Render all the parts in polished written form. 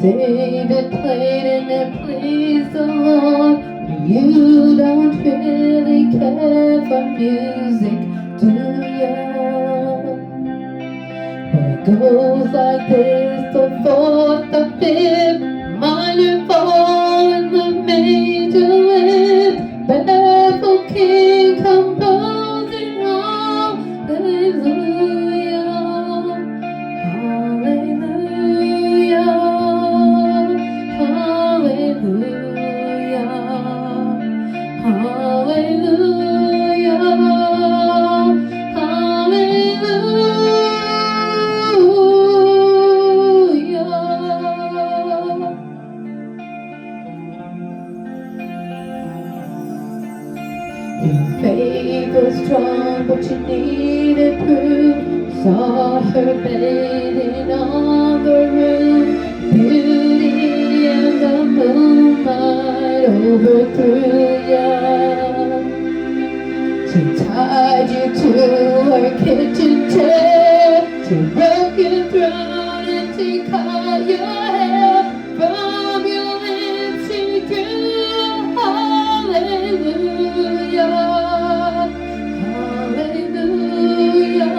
David played and it pleased the Lord. But you don't really care for music, do ya? Well, it goes like this: the fourth, the fifth, minor fall, and the major lift. Baffled king composing hallelujah, hallelujah, hallelujah, hallelujah, hallelujah. Your faith was strong, but you needed proof. Saw her bathing on the roof. Beauty and the moonlight overthrew ya. She tied you to her kitchen chair. She broke your throat and she cut your hair. From your lips she drew a hallelujah, hallelujah,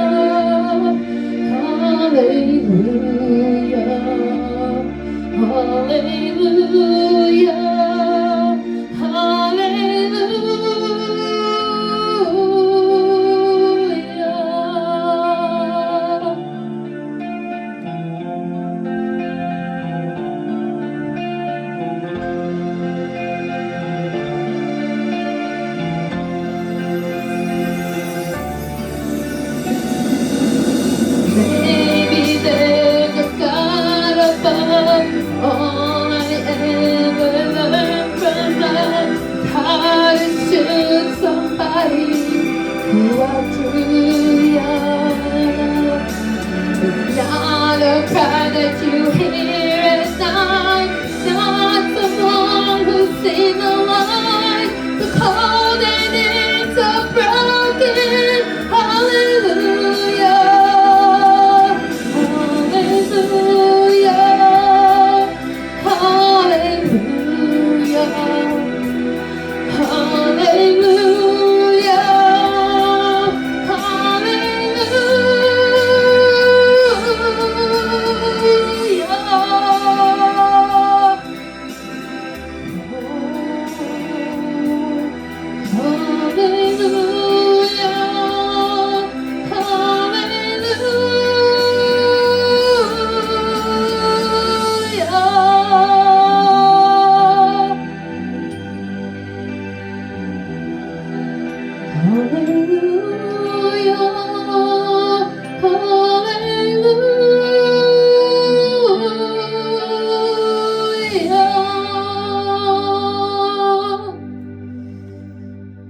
hallelujah, hallelujah, hallelujah. Maybe there's a God above. All I ever learned from love is how to shoot somebody who outdrew ya. It's not a cry that you hear